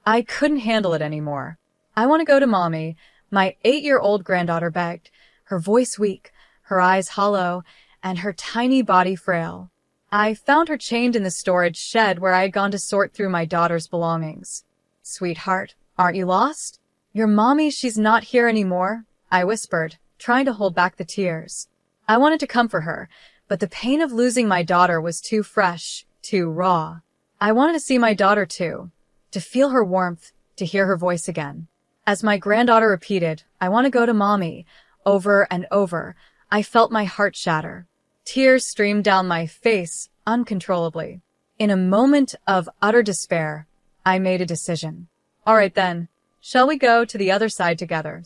I couldn't handle it anymore. "I want to go to Mommy," my 8-year-old granddaughter begged, her voice weak, her eyes hollow, and her tiny body frail. I found her chained in the storage shed where I had gone to sort through my daughter's belongings. "Sweetheart, aren't you lost?" "Your mommy, she's not here anymore," I whispered, trying to hold back the tears. I wanted to comfort her, but the pain of losing my daughter was too fresh, too raw. I wanted to see my daughter too, to feel her warmth, to hear her voice again. As my granddaughter repeated, "I want to go to Mommy," over and over, I felt my heart shatter. Tears streamed down my face uncontrollably. In a moment of utter despair, I made a decision. "All right then, shall we go to the other side together?"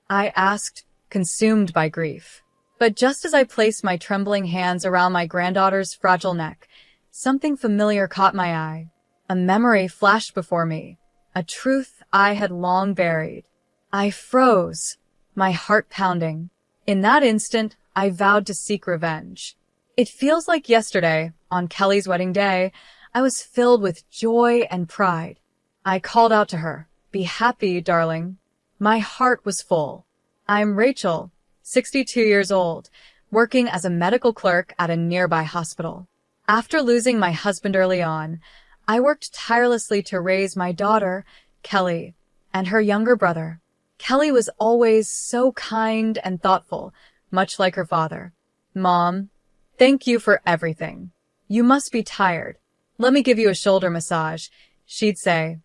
I asked, consumed by grief. But just as I placed my trembling hands around my granddaughter's fragile neck, something familiar caught my eye. A memory flashed before me, a truth I had long buried. I froze, my heart pounding. In that instant, I vowed to seek revenge. It feels like yesterday, on Kelly's wedding day, I was filled with joy and pride. I called out to her, "Be happy, darling." My heart was full. I'm Rachel, 62 years old, working as a medical clerk at a nearby hospital. After losing my husband early on, I worked tirelessly to raise my daughter, Kelly, and her younger brother. Kelly was always so kind and thoughtful, much like her father. "Mom, thank you for everything. You must be tired. Let me give you a shoulder massage," she'd say,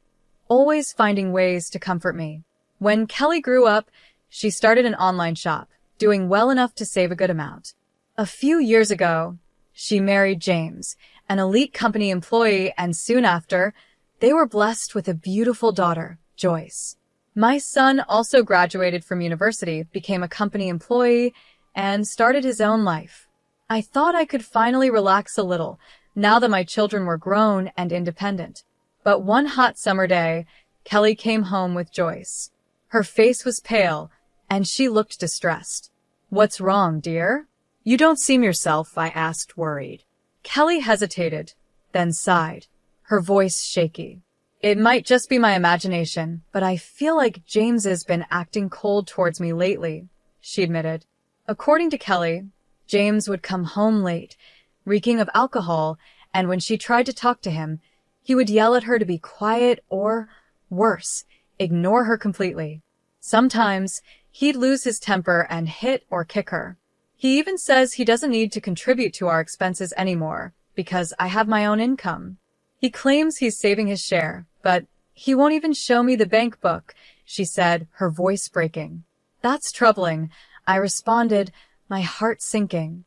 always finding ways to comfort me. When Kelly grew up, she started an online shop, doing well enough to save a good amount. A few years ago, she married James, an elite company employee, and soon after, they were blessed with a beautiful daughter, Joyce. My son also graduated from university, became a company employee, and started his own life. I thought I could finally relax a little, now that my children were grown and independent. But one hot summer day, Kelly came home with Joyce. Her face was pale, and she looked distressed. "What's wrong, dear?" "You don't seem yourself," I asked, worried. Kelly hesitated, then sighed, her voice shaky. "It might just be my imagination, but I feel like James has been acting cold towards me lately," she admitted. According to Kelly, James would come home late, reeking of alcohol, and when she tried to talk to him, he would yell at her to be quiet or, worse, ignore her completely. Sometimes, he'd lose his temper and hit or kick her. He even says he doesn't need to contribute to our expenses anymore, because I have my own income. He claims he's saving his share, but he won't even show me the bank book, she said, her voice breaking. "That's troubling," I responded, my heart sinking.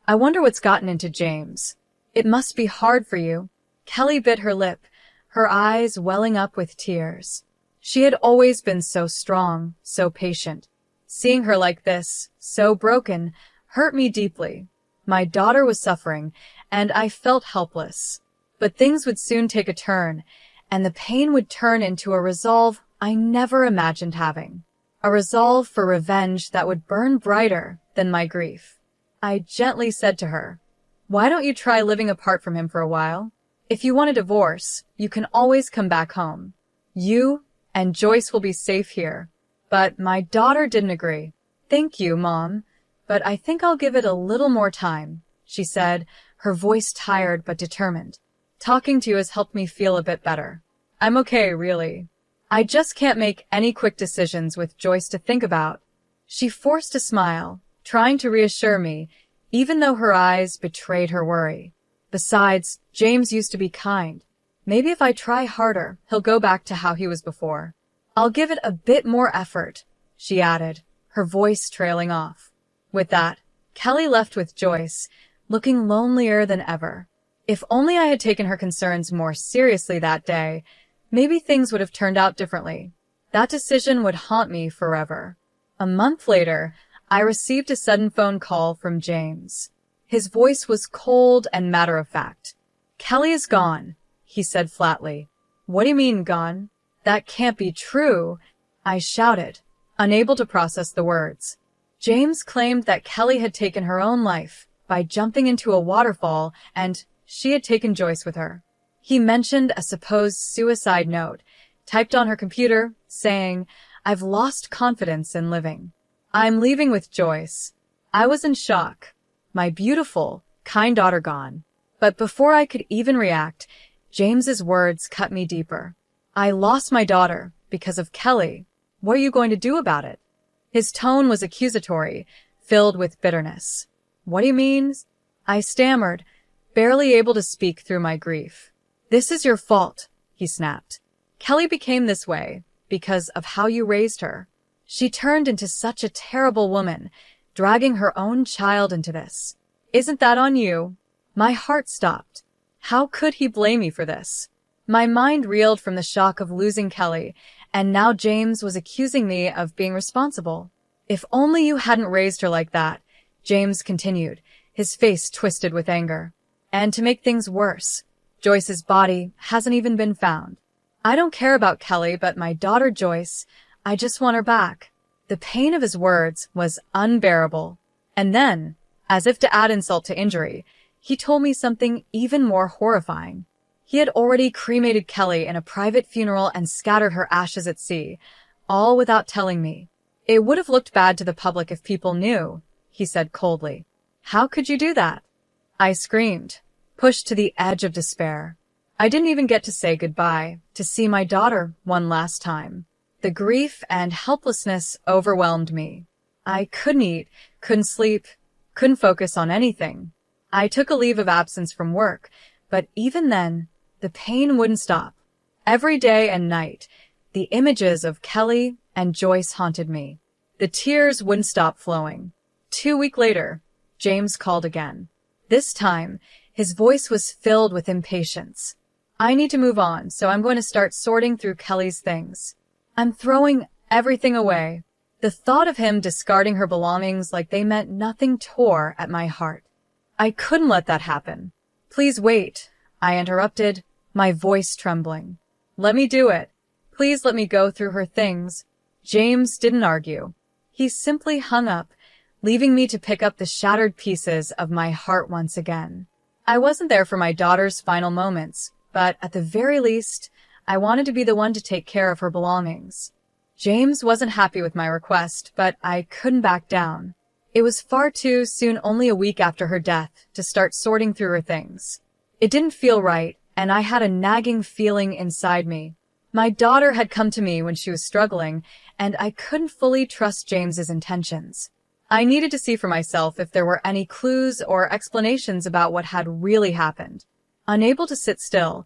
"I wonder what's gotten into James. It must be hard for you." Kelly bit her lip, her eyes welling up with tears. She had always been so strong, so patient. Seeing her like this, so broken, hurt me deeply. My daughter was suffering, and I felt helpless. But things would soon take a turn, and the pain would turn into a resolve I never imagined having. A resolve for revenge that would burn brighter than my grief. I gently said to her, "Why don't you try living apart from him for a while? If you want a divorce, you can always come back home. You and Joyce will be safe here." But my daughter didn't agree. "Thank you, Mom, but I think I'll give it a little more time," she said, her voice tired but determined. "Talking to you has helped me feel a bit better. I'm okay, really. I just can't make any quick decisions with Joyce to think about." She forced a smile, trying to reassure me, even though her eyes betrayed her worry. "Besides, James used to be kind. Maybe if I try harder, he'll go back to how he was before. I'll give it a bit more effort," she added, her voice trailing off. With that, Kelly left with Joyce, looking lonelier than ever. If only I had taken her concerns more seriously that day, maybe things would have turned out differently. That decision would haunt me forever. A month later, I received a sudden phone call from James. His voice was cold and matter-of-fact. "Kelly is gone," he said flatly. "What do you mean, gone?" "That can't be true," I shouted, unable to process the words. James claimed that Kelly had taken her own life by jumping into a waterfall, and she had taken Joyce with her. He mentioned a supposed suicide note, typed on her computer, saying, "I've lost confidence in living. I'm leaving with Joyce." I was in shock. My beautiful, kind daughter gone. But before I could even react, James's words cut me deeper. "I lost my daughter because of Kelly. What are you going to do about it?" His tone was accusatory, filled with bitterness. "What do you mean?" I stammered, barely able to speak through my grief. "This is your fault," he snapped. "Kelly became this way because of how you raised her. She turned into such a terrible woman, dragging her own child into this. Isn't that on you?" My heart stopped. How could he blame me for this? My mind reeled from the shock of losing Kelly, and now James was accusing me of being responsible. "If only you hadn't raised her like that," James continued, his face twisted with anger. "And to make things worse, Joyce's body hasn't even been found. I don't care about Kelly, but my daughter Joyce, I just want her back." The pain of his words was unbearable. And then, as if to add insult to injury, he told me something even more horrifying. He had already cremated Kelly in a private funeral and scattered her ashes at sea, all without telling me. "It would have looked bad to the public if people knew," he said coldly. "How could you do that?" I screamed, pushed to the edge of despair. I didn't even get to say goodbye, to see my daughter one last time. The grief and helplessness overwhelmed me. I couldn't eat, couldn't sleep, couldn't focus on anything. I took a leave of absence from work, but even then, the pain wouldn't stop. Every day and night, the images of Kelly and Joyce haunted me. The tears wouldn't stop flowing. 2 weeks later, James called again. This time, his voice was filled with impatience. "I need to move on, so I'm going to start sorting through Kelly's things. I'm throwing everything away." The thought of him discarding her belongings like they meant nothing tore at my heart. I couldn't let that happen. "Please wait," I interrupted, my voice trembling. "Let me do it. Please let me go through her things." James didn't argue. He simply hung up, leaving me to pick up the shattered pieces of my heart once again. I wasn't there for my daughter's final moments, but at the very least, I wanted to be the one to take care of her belongings. James wasn't happy with my request, but I couldn't back down. It was far too soon, only a week after her death, to start sorting through her things. It didn't feel right, and I had a nagging feeling inside me. My daughter had come to me when she was struggling, and I couldn't fully trust James's intentions. I needed to see for myself if there were any clues or explanations about what had really happened. Unable to sit still,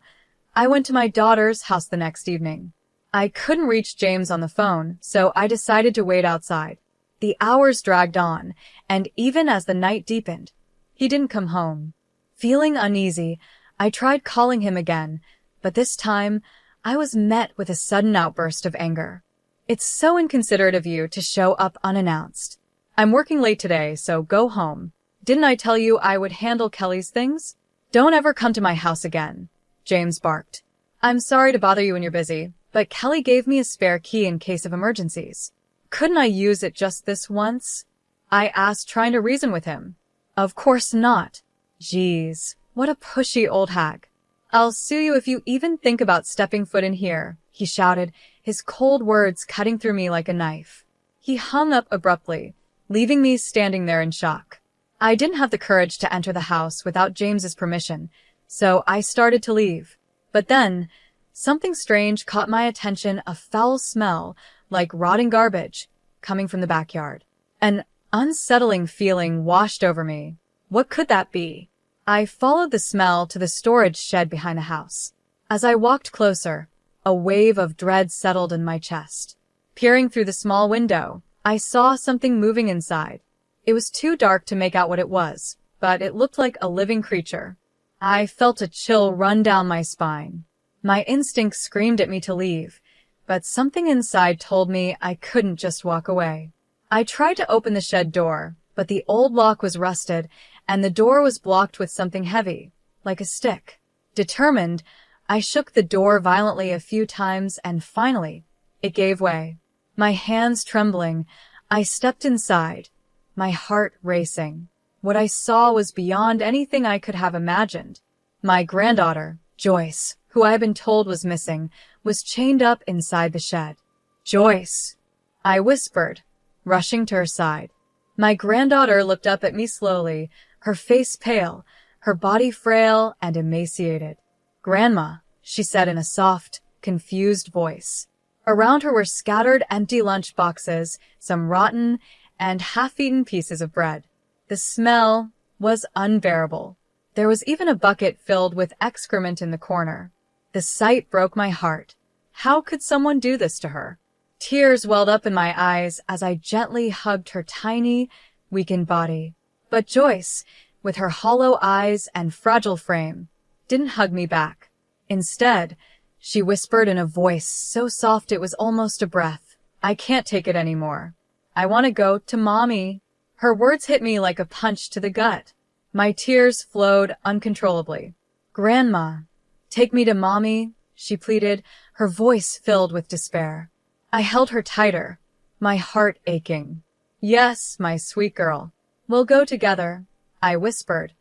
I went to my daughter's house the next evening. I couldn't reach James on the phone, so I decided to wait outside. The hours dragged on, and even as the night deepened, he didn't come home. Feeling uneasy, I tried calling him again, but this time, I was met with a sudden outburst of anger. "It's so inconsiderate of you to show up unannounced. I'm working late today, so go home. Didn't I tell you I would handle Kelly's things? Don't ever come to my house again," James barked. "I'm sorry to bother you when you're busy, but Kelly gave me a spare key in case of emergencies. Couldn't I use it just this once?" I asked, trying to reason with him. "Of course not." "Geez, what a pushy old hag. I'll sue you if you even think about stepping foot in here," he shouted, his cold words cutting through me like a knife. He hung up abruptly, leaving me standing there in shock. I didn't have the courage to enter the house without James's permission, so I started to leave. But then, something strange caught my attention, a foul smell, like rotting garbage, coming from the backyard. An unsettling feeling washed over me. What could that be? I followed the smell to the storage shed behind the house. As I walked closer, a wave of dread settled in my chest. Peering through the small window, I saw something moving inside. It was too dark to make out what it was, but it looked like a living creature. I felt a chill run down my spine. My instinct screamed at me to leave, but something inside told me I couldn't just walk away. I tried to open the shed door, but the old lock was rusted, and the door was blocked with something heavy, like a stick. Determined, I shook the door violently a few times, and finally, it gave way. My hands trembling, I stepped inside, my heart racing. What I saw was beyond anything I could have imagined. My granddaughter, Joyce, who I had been told was missing, was chained up inside the shed. "Joyce," I whispered, rushing to her side. My granddaughter looked up at me slowly, her face pale, her body frail and emaciated. "Grandma," she said in a soft, confused voice. Around her were scattered empty lunch boxes, some rotten and half-eaten pieces of bread. The smell was unbearable. There was even a bucket filled with excrement in the corner. The sight broke my heart. How could someone do this to her? Tears welled up in my eyes as I gently hugged her tiny, weakened body. But Joyce, with her hollow eyes and fragile frame, didn't hug me back. Instead, she whispered in a voice so soft it was almost a breath, "I can't take it anymore. I want to go to Mommy." Her words hit me like a punch to the gut. My tears flowed uncontrollably. "Grandma, take me to Mommy," she pleaded, her voice filled with despair. I held her tighter, my heart aching. "Yes, my sweet girl. We'll go together," I whispered,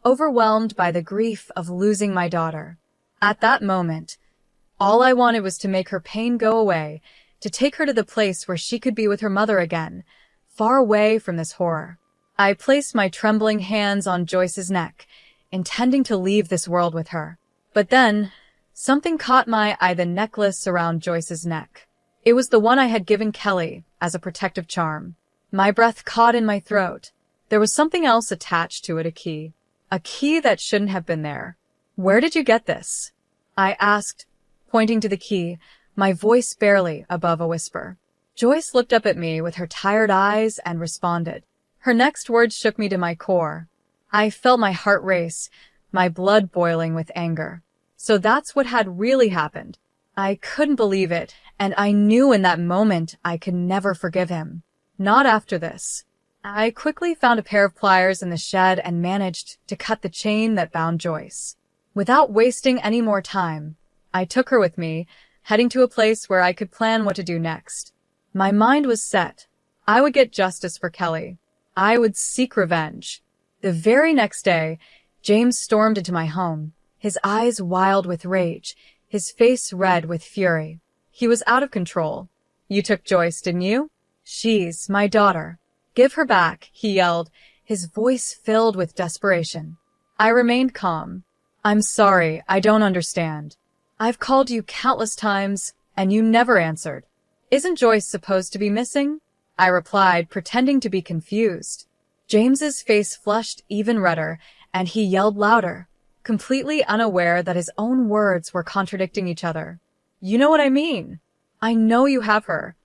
overwhelmed by the grief of losing my daughter. At that moment, all I wanted was to make her pain go away, to take her to the place where she could be with her mother again, far away from this horror. I placed my trembling hands on Joyce's neck, intending to leave this world with her. But then, something caught my eye, the necklace around Joyce's neck. It was the one I had given Kelly as a protective charm. My breath caught in my throat. There was something else attached to it, a key. A key that shouldn't have been there. "Where did you get this?" I asked, pointing to the key, my voice barely above a whisper. Joyce looked up at me with her tired eyes and responded. Her next words shook me to my core. I felt my heart race, my blood boiling with anger. So that's what had really happened. I couldn't believe it, and I knew in that moment I could never forgive him. Not after this. I quickly found a pair of pliers in the shed and managed to cut the chain that bound Joyce. Without wasting any more time, I took her with me, heading to a place where I could plan what to do next. My mind was set. I would get justice for Kelly. I would seek revenge. The very next day, James stormed into my home, his eyes wild with rage, his face red with fury. He was out of control. "You took Joyce, didn't you? She's my daughter. Give her back," he yelled, his voice filled with desperation. I remained calm. "I'm sorry, I don't understand. I've called you countless times, and you never answered." "Isn't Joyce supposed to be missing?" I replied, pretending to be confused. James's face flushed even redder, and he yelled louder, completely unaware that his own words were contradicting each other. "You know what I mean. I know you have her.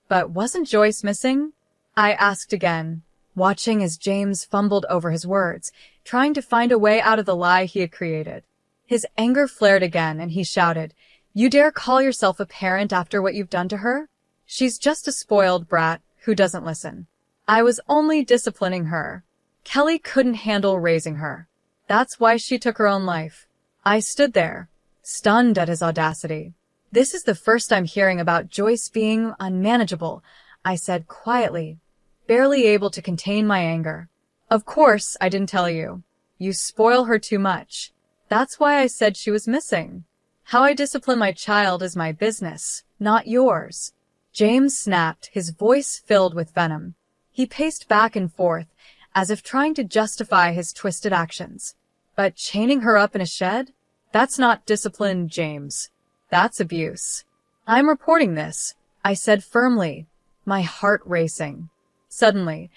But wasn't Joyce missing?" I asked again, watching as James fumbled over his words, trying to find a way out of the lie he had created. His anger flared again, and he shouted, "You dare call yourself a parent after what you've done to her? She's just a spoiled brat who doesn't listen. I was only disciplining her. Kelly couldn't handle raising her. That's why she took her own life." I stood there, stunned at his audacity. "This is the first I'm hearing about Joyce being unmanageable," I said quietly, barely able to contain my anger. "Of course I didn't tell you. You spoil her too much. That's why I said she was missing. How I discipline my child is my business, not yours." James snapped, his voice filled with venom. He paced back and forth, as if trying to justify his twisted actions. "But chaining her up in a shed? That's not discipline, James. That's abuse. I'm reporting this," I said firmly, my heart racing. Suddenly,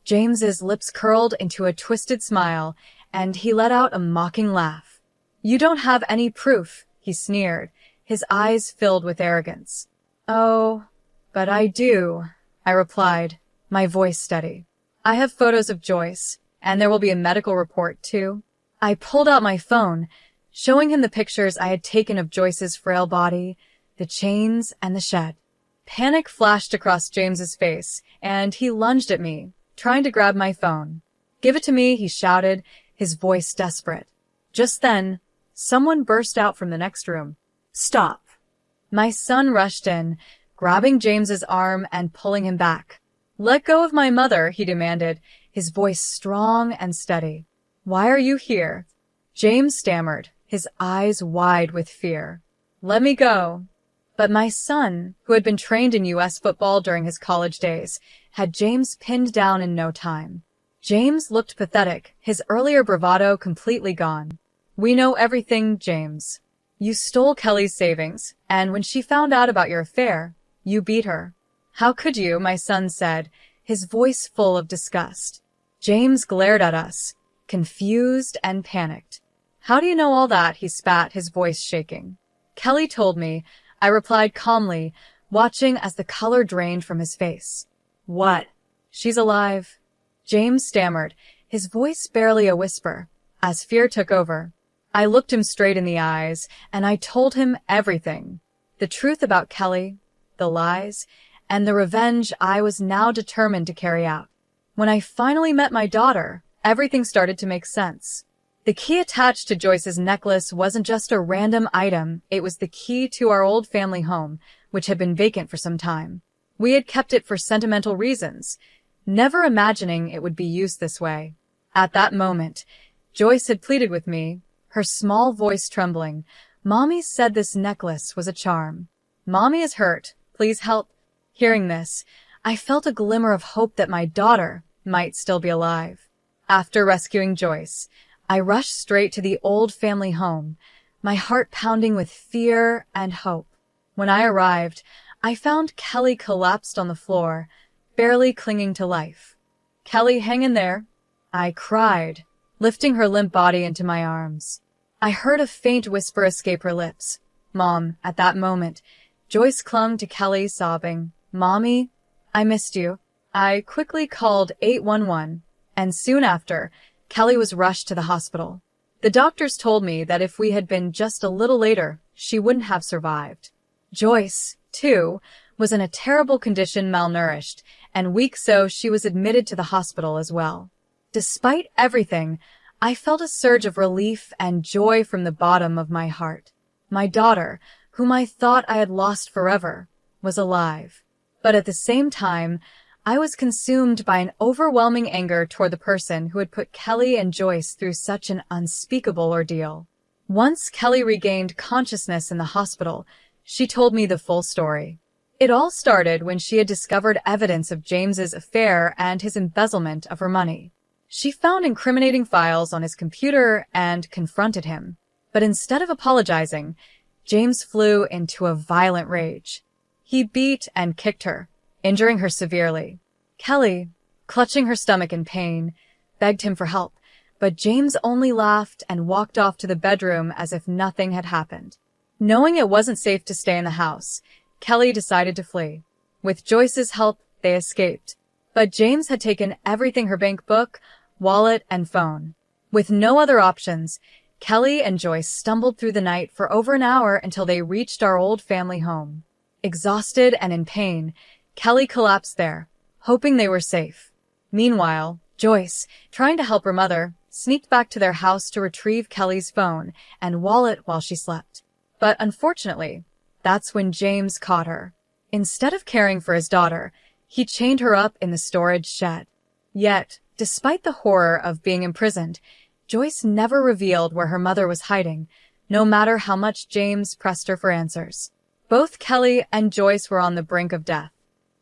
James's lips curled into a twisted smile, and he let out a mocking laugh. "You don't have any proof," he sneered, his eyes filled with arrogance. "Oh, but I do," I replied, my voice steady. "I have photos of Joyce, and there will be a medical report, too." I pulled out my phone, showing him the pictures I had taken of Joyce's frail body, the chains, and the shed. Panic flashed across James's face, and he lunged at me, trying to grab my phone. "Give it to me," he shouted, his voice desperate. Just then, someone burst out from the next room. "Stop!" My son rushed in, grabbing James's arm and pulling him back. "Let go of my mother," he demanded, his voice strong and steady. "Why are you here?" James stammered, his eyes wide with fear. "Let me go." But my son, who had been trained in U.S. football during his college days, had James pinned down in no time. James looked pathetic, his earlier bravado completely gone. "We know everything, James. You stole Kelly's savings, and when she found out about your affair, you beat her." "How could you?" my son said, his voice full of disgust. James glared at us, confused and panicked. "How do you know all that?" he spat, his voice shaking. "Kelly told me," I replied calmly, watching as the color drained from his face. "What?" "She's alive," James stammered, his voice barely a whisper, as fear took over. I looked him straight in the eyes, and I told him everything. The truth about Kelly, the lies, and the revenge I was now determined to carry out. When I finally met my daughter, everything started to make sense. The key attached to Joyce's necklace wasn't just a random item, it was the key to our old family home, which had been vacant for some time. We had kept it for sentimental reasons, never imagining it would be used this way. At that moment, Joyce had pleaded with me, her small voice trembling. "Mommy said this necklace was a charm. Mommy is hurt. Please help." Hearing this, I felt a glimmer of hope that my daughter might still be alive. After rescuing Joyce, I rushed straight to the old family home, my heart pounding with fear and hope. When I arrived, I found Kelly collapsed on the floor, barely clinging to life. "Kelly, hang in there," I cried, lifting her limp body into my arms. I heard a faint whisper escape her lips. "Mom." At that moment, Joyce clung to Kelly, sobbing, "Mommy, I missed you." I quickly called 811, and soon after, Kelly was rushed to the hospital. The doctors told me that if we had been just a little later, she wouldn't have survived. Joyce, too, was in a terrible condition, malnourished, and weak, so she was admitted to the hospital as well. Despite everything, I felt a surge of relief and joy from the bottom of my heart. My daughter, whom I thought I had lost forever, was alive. But at the same time, I was consumed by an overwhelming anger toward the person who had put Kelly and Joyce through such an unspeakable ordeal. Once Kelly regained consciousness in the hospital, she told me the full story. It all started when she had discovered evidence of James's affair and his embezzlement of her money. She found incriminating files on his computer and confronted him. But instead of apologizing, James flew into a violent rage. He beat and kicked her, injuring her severely. Kelly, clutching her stomach in pain, begged him for help, but James only laughed and walked off to the bedroom as if nothing had happened. Knowing it wasn't safe to stay in the house, Kelly decided to flee. With Joyce's help, they escaped. But James had taken everything: her bank book, wallet, and phone. With no other options, Kelly and Joyce stumbled through the night for over an hour until they reached our old family home. Exhausted and in pain, Kelly collapsed there, hoping they were safe. Meanwhile, Joyce, trying to help her mother, sneaked back to their house to retrieve Kelly's phone and wallet while she slept. But unfortunately, that's when James caught her. Instead of caring for his daughter, he chained her up in the storage shed. Yet, despite the horror of being imprisoned, Joyce never revealed where her mother was hiding, no matter how much James pressed her for answers. Both Kelly and Joyce were on the brink of death.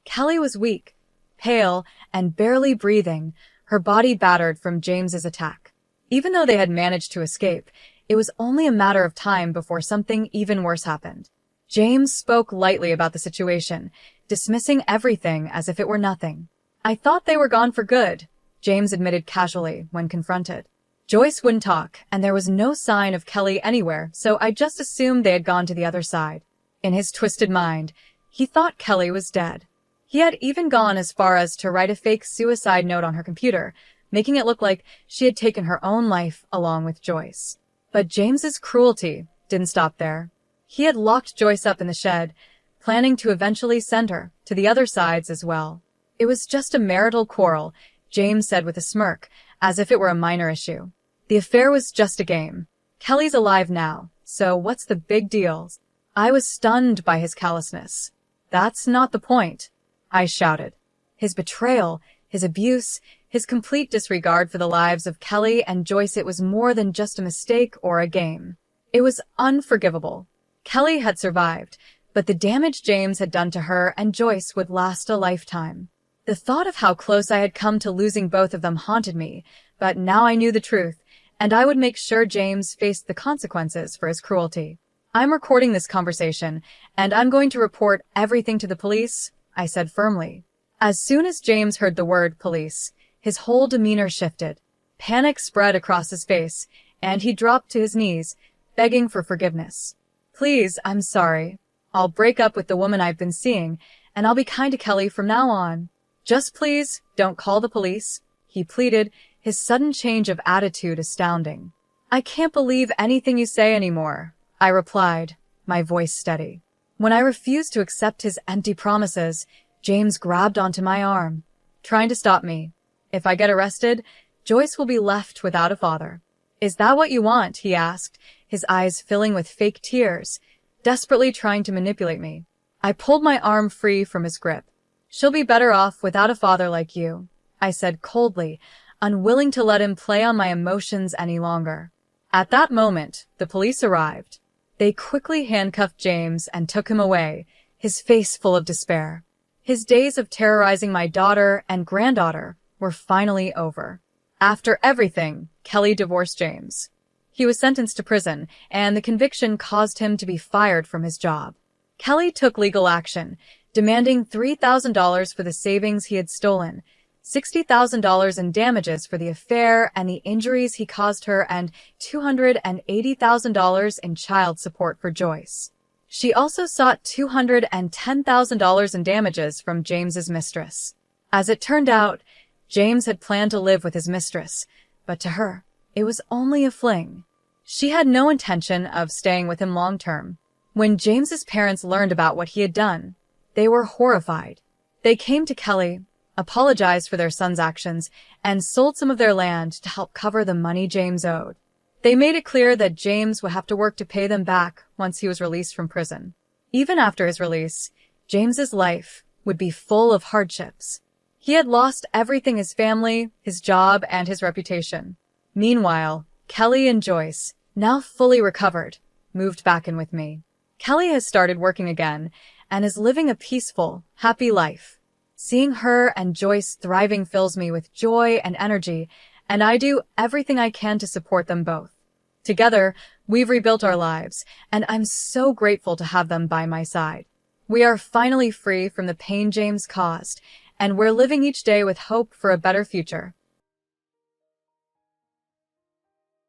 Kelly was weak, pale, and barely breathing, her body battered from James's attack. Even though they had managed to escape, it was only a matter of time before something even worse happened. James spoke lightly about the situation, dismissing everything as if it were nothing. "I thought they were gone for good," James admitted casually when confronted. Joyce wouldn't talk, and there was no sign of Kelly anywhere, so I just assumed they had gone to the other side. In his twisted mind, he thought Kelly was dead. He had even gone as far as to write a fake suicide note on her computer, making it look like she had taken her own life along with Joyce. But James's cruelty didn't stop there. He had locked Joyce up in the shed, planning to eventually send her to the other sides as well. It was just a marital quarrel, James said with a smirk, as if it were a minor issue. The affair was just a game. Kelly's alive now, so what's the big deal? I was stunned by his callousness. "That's not the point," I shouted. His betrayal, his abuse, his complete disregard for the lives of Kelly and Joyce, it was more than just a mistake or a game. It was unforgivable. Kelly had survived, but the damage James had done to her and Joyce would last a lifetime. The thought of how close I had come to losing both of them haunted me, but now I knew the truth, and I would make sure James faced the consequences for his cruelty. I'm recording this conversation, and I'm going to report everything to the police, I said firmly. As soon as James heard the word police, his whole demeanor shifted. Panic spread across his face, and he dropped to his knees, begging for forgiveness. Please, I'm sorry. I'll break up with the woman I've been seeing, and I'll be kind to Kelly from now on. Just please, don't call the police, he pleaded, his sudden change of attitude astounding. I can't believe anything you say anymore, I replied, my voice steady. When I refused to accept his empty promises, James grabbed onto my arm, trying to stop me. If I get arrested, Joyce will be left without a father. Is that what you want? He asked, his eyes filling with fake tears, desperately trying to manipulate me. I pulled my arm free from his grip. She'll be better off without a father like you, I said coldly, unwilling to let him play on my emotions any longer. At that moment, the police arrived. They quickly handcuffed James and took him away, his face full of despair. His days of terrorizing my daughter and granddaughter were finally over. After everything, Kelly divorced James. He was sentenced to prison, and the conviction caused him to be fired from his job. Kelly took legal action, demanding $3,000 for the savings he had stolen, $60,000 in damages for the affair and the injuries he caused her, and $280,000 in child support for Joyce. She also sought $210,000 in damages from James's mistress. As it turned out, James had planned to live with his mistress, but to her, it was only a fling. She had no intention of staying with him long term. When James's parents learned about what he had done, they were horrified. They came to Kelly, apologized for their son's actions, and sold some of their land to help cover the money James owed. They made it clear that James would have to work to pay them back once he was released from prison. Even after his release, James's life would be full of hardships. He had lost everything: his family, his job, and his reputation. Meanwhile, Kelly and Joyce, now fully recovered, moved back in with me. Kelly has started working again and is living a peaceful, happy life. Seeing her and Joyce thriving fills me with joy and energy, and I do everything I can to support them both. Together, we've rebuilt our lives, and I'm so grateful to have them by my side. We are finally free from the pain James caused, and we're living each day with hope for a better future.